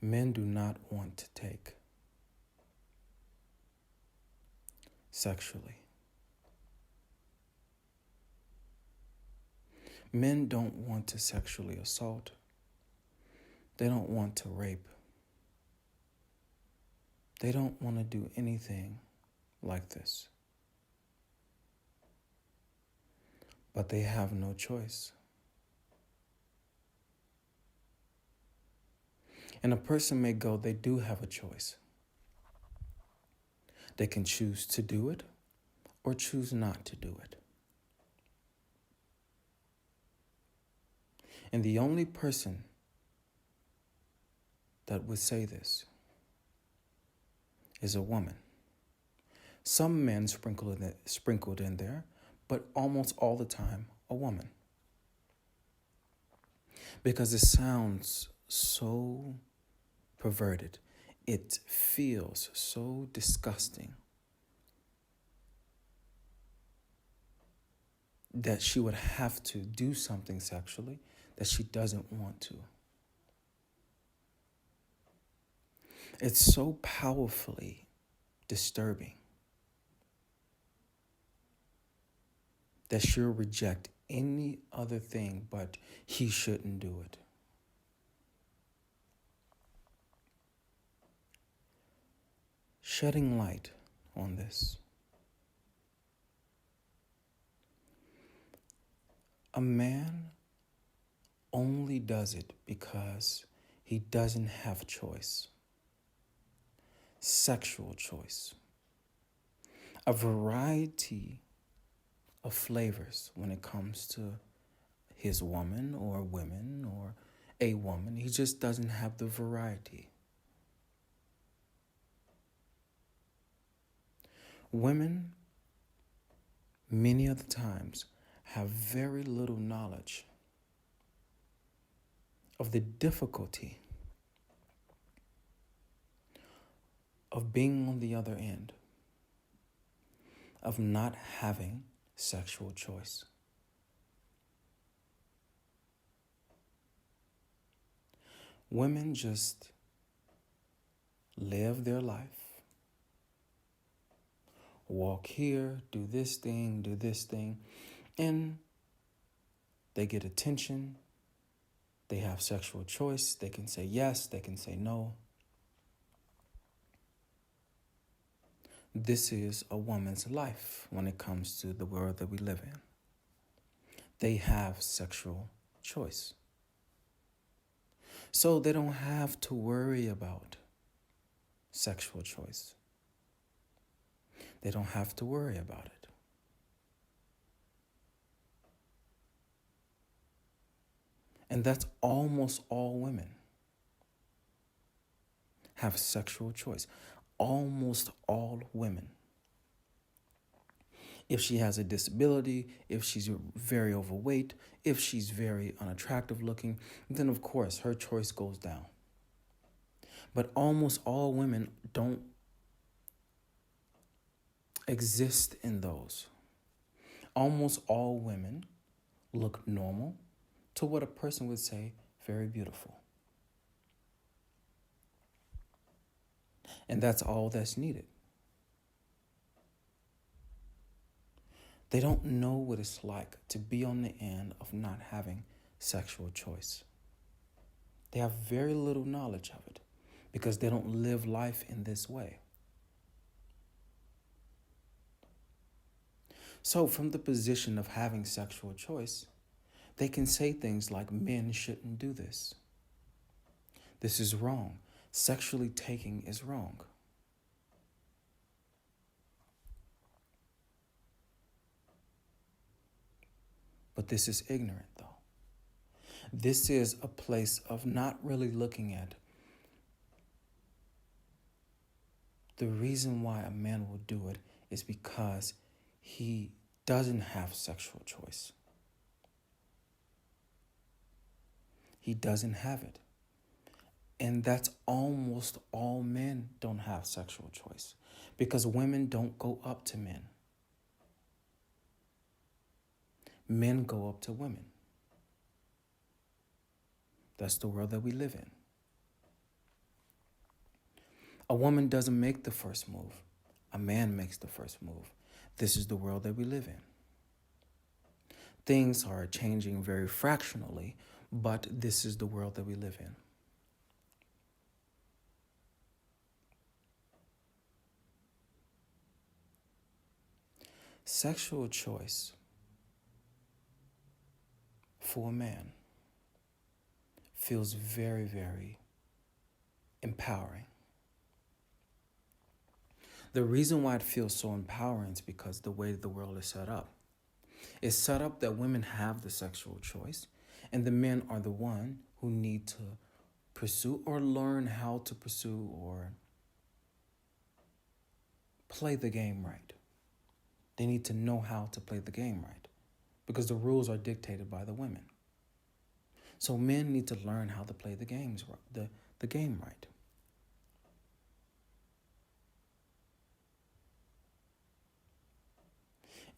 Men do not want to take sexually. Men don't want to sexually assault. They don't want to rape. They don't want to do anything like this. But they have no choice. And a person may go, they do have a choice. They can choose to do it or choose not to do it. And the only person that would say this is a woman. Some men sprinkled in there, but almost all the time, a woman. Because it sounds so perverted. It feels so disgusting that she would have to do something sexually that she doesn't want to. It's so powerfully disturbing that she'll reject any other thing but he shouldn't do it. Shedding light on this. A man only does it because he doesn't have choice. Sexual choice. A variety of flavors when it comes to his woman or women or a woman. He just doesn't have the variety. Women, many of the times, have very little knowledge of the difficulty of being on the other end, of not having sexual choice. Women just live their life, walk here, do this thing, and they get attention. They have sexual choice. They can say yes, they can say no. This is a woman's life when it comes to the world that we live in. They have sexual choice. So they don't have to worry about sexual choice. They don't have to worry about it. And that's almost all women have sexual choice. Almost all women. If she has a disability, if she's very overweight, if she's very unattractive looking, then of course her choice goes down. But almost all women don't exist in those. Almost all women look normal to what a person would say very beautiful. And that's all that's needed. They don't know what it's like to be on the end of not having sexual choice. They have very little knowledge of it because they don't live life in this way. So from the position of having sexual choice, they can say things like men shouldn't do this. This is wrong. Sexually taking is wrong. But this is ignorant, though. This is a place of not really looking at the reason why a man will do it is because he doesn't have sexual choice. He doesn't have it. And that's almost all men don't have sexual choice because women don't go up to men. Men go up to women. That's the world that we live in. A woman doesn't make the first move. A man makes the first move. This is the world that we live in. Things are changing very fractionally, but this is the world that we live in. Sexual choice for a man feels very, very empowering. The reason why it feels so empowering is because the way the world is set up. It's set up that women have the sexual choice, and the men are the one who need to pursue or learn how to pursue or play the game right. They need to know how to play the game right because the rules are dictated by the women. So men need to learn how to play the game right.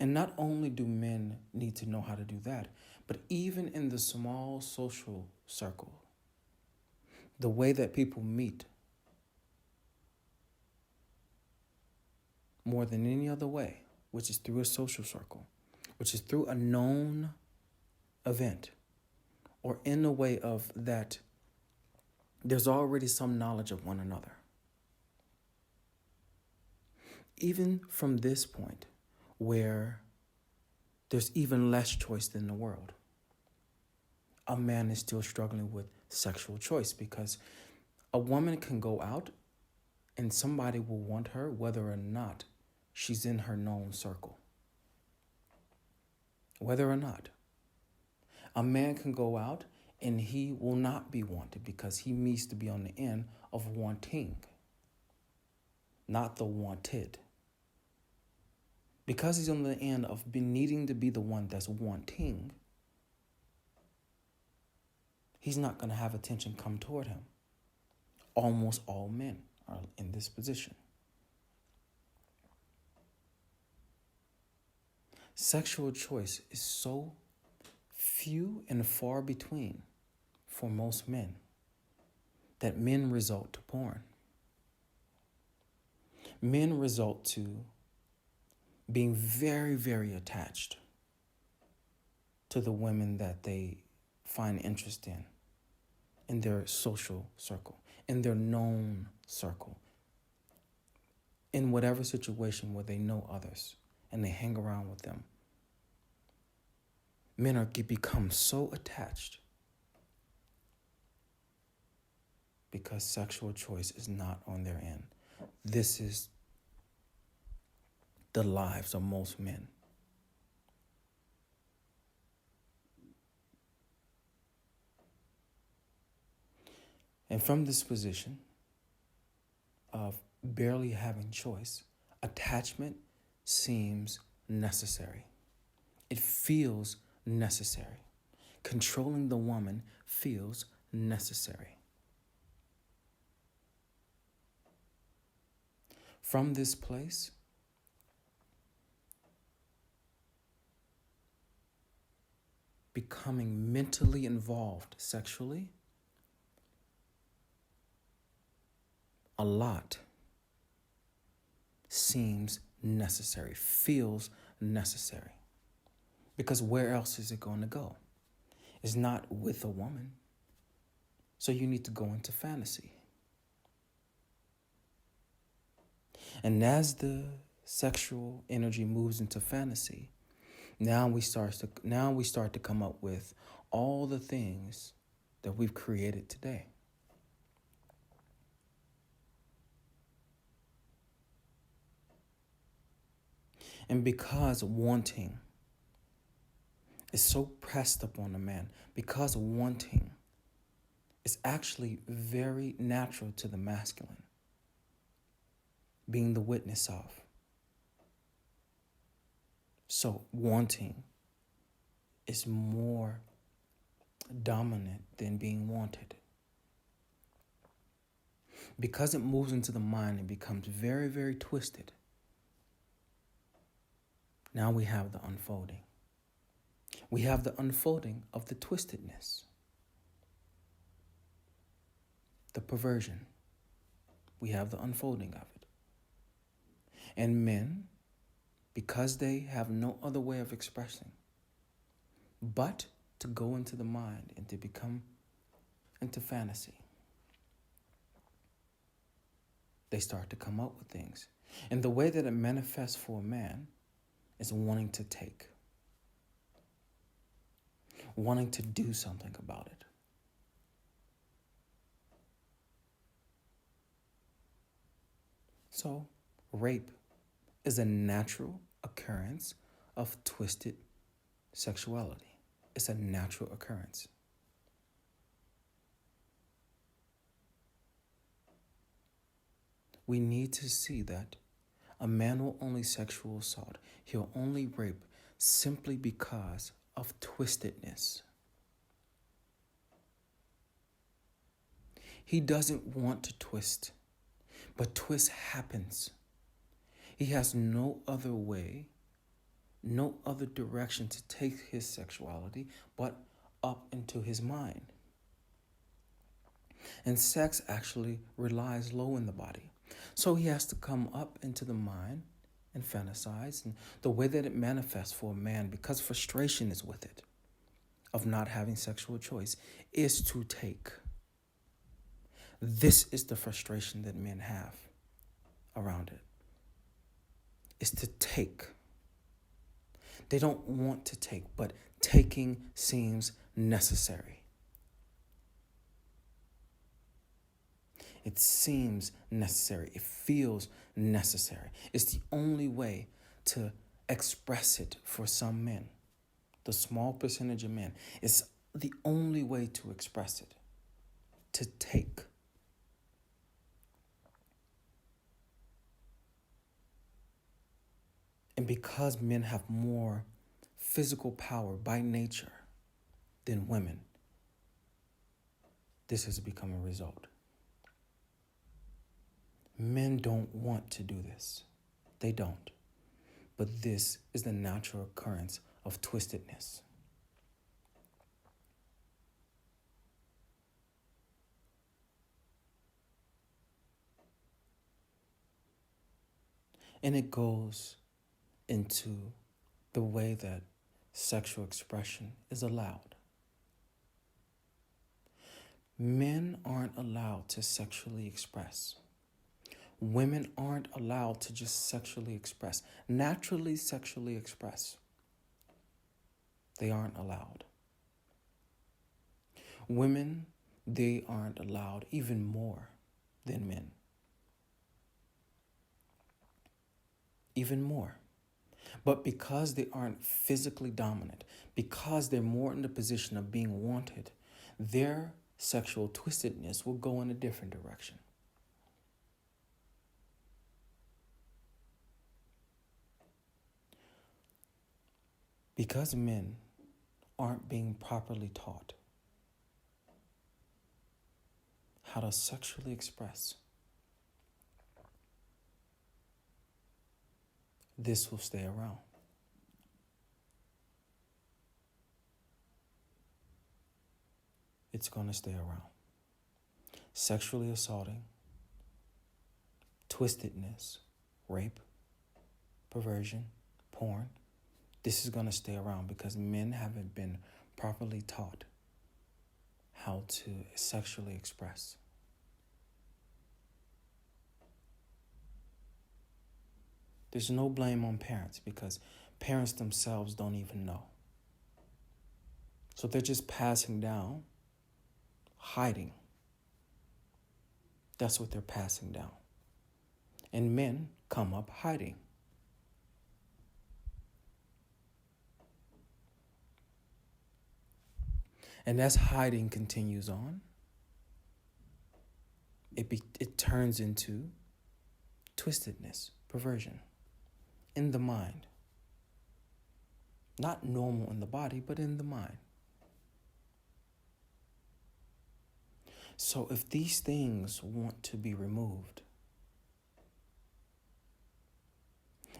And not only do men need to know how to do that, but even in the small social circle, the way that people meet, more than any other way, which is through a social circle, which is through a known event, or in a way of that there's already some knowledge of one another. Even from this point, where there's even less choice than the world, a man is still struggling with sexual choice because a woman can go out and somebody will want her whether or not she's in her known circle. Whether or not. A man can go out and he will not be wanted because he needs to be on the end of wanting, not the wanted. Because he's on the end of needing to be the one that's wanting, he's not going to have attention come toward him. Almost all men are in this position. Sexual choice is so few and far between for most men that men resort to porn. Men resort to being very, very attached to the women that they find interest in their social circle, in their known circle, in whatever situation where they know others and they hang around with them. Men become so attached because sexual choice is not on their end. This is the lives of most men. And from this position of barely having choice, attachment seems necessary. It feels necessary. Controlling the woman feels necessary. From this place, becoming mentally involved sexually, a lot seems necessary, feels necessary. Because where else is it going to go? It's not with a woman. So you need to go into fantasy. And as the sexual energy moves into fantasy, now we start to come up with all the things that we've created today. And because wanting is so pressed upon a man, because wanting is actually very natural to the masculine, being the witness of. So wanting is more dominant than being wanted. Because it moves into the mind and becomes very, very twisted, now we have the unfolding. We have the unfolding of the twistedness, the perversion, We have the unfolding of it. And men, because they have no other way of expressing but to go into the mind and to become into fantasy, they start to come up with things. And the way that it manifests for a man is wanting to take, wanting to do something about it. So, rape is a natural occurrence of twisted sexuality. It's a natural occurrence. We need to see that a man will only sexual assault. He'll only rape simply because of twistedness. He doesn't want to twist, but twist happens. He has no other way, no other direction to take his sexuality but up into his mind. And sex actually relies low in the body. So he has to come up into the mind and fantasize. And the way that it manifests for a man, because frustration is with it, of not having sexual choice, is to take. This is the frustration that men have around it. Is to take. They don't want to take, but taking seems necessary. It seems necessary. It feels necessary. It's the only way to express it for some men. The small percentage of men. It's the only way to express it. To take. And because men have more physical power by nature than women, this has become a result. Men don't want to do this. They don't. But this is the natural occurrence of twistedness. And it goes into the way that sexual expression is allowed. Men aren't allowed to sexually express. Women aren't allowed to just sexually express, naturally sexually express. They aren't allowed. Women, they aren't allowed even more than men. Even more. But because they aren't physically dominant, because they're more in the position of being wanted, their sexual twistedness will go in a different direction. Because men aren't being properly taught how to sexually express, this will stay around. It's going to stay around. Sexually assaulting, twistedness, rape, perversion, porn. This is going to stay around because men haven't been properly taught how to sexually express. There's no blame on parents because parents themselves don't even know. So they're just passing down, hiding. That's what they're passing down. And men come up hiding. And as hiding continues on, it turns into twistedness, perversion in the mind. Not normal in the body, but in the mind. So if these things want to be removed,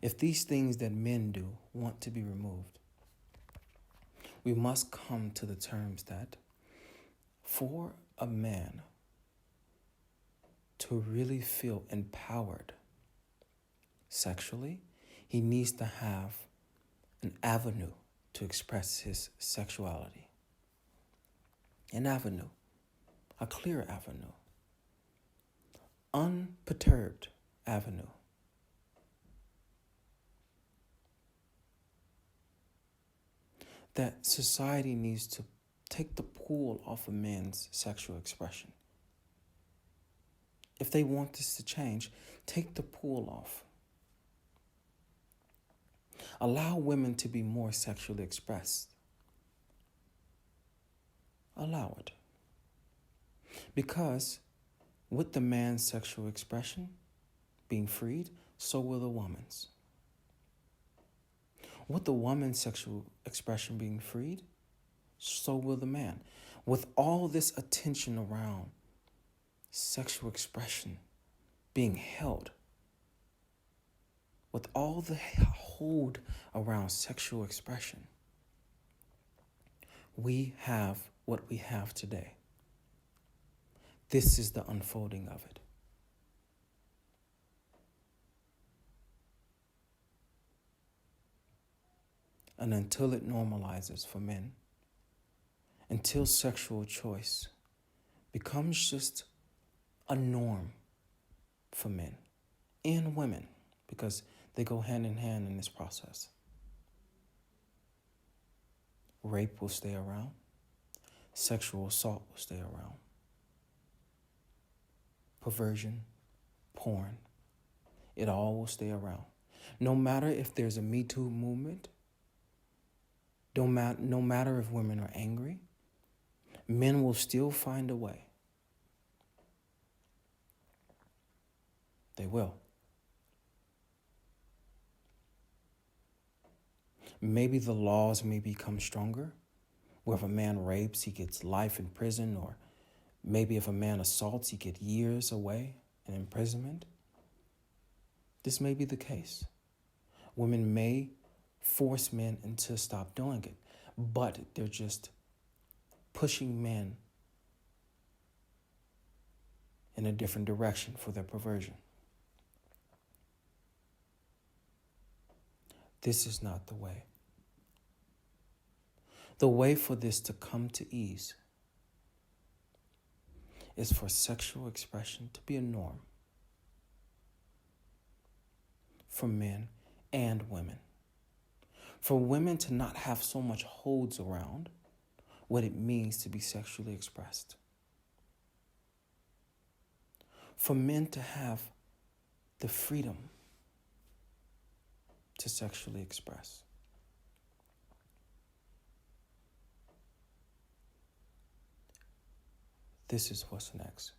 if these things that men do want to be removed, we must come to the terms that for a man to really feel empowered sexually, he needs to have an avenue to express his sexuality. An avenue, a clear avenue, unperturbed avenue. That society needs to take the pull off of men's sexual expression. If they want this to change, take the pull off. Allow women to be more sexually expressed. Allow it. Because with the man's sexual expression being freed, so will the woman's. With the woman's sexual expression being freed, so will the man. With all this attention around sexual expression being held, with all the hold around sexual expression, we have what we have today. This is the unfolding of it. And until it normalizes for men, until sexual choice becomes just a norm for men and women, because they go hand in hand in this process, rape will stay around, sexual assault will stay around, perversion, porn, it all will stay around. No matter if there's a Me Too movement, no matter if women are angry, men will still find a way. They will. Maybe the laws may become stronger, where if a man rapes, he gets life in prison, or maybe if a man assaults, he gets years away in imprisonment. This may be the case. Women may force men into stop doing it, but they're just pushing men in a different direction for their perversion. This is not the way. The way for this to come to ease is for sexual expression to be a norm for men and women. For women to not have so much holds around what it means to be sexually expressed. For men to have the freedom to sexually express. This is what's next.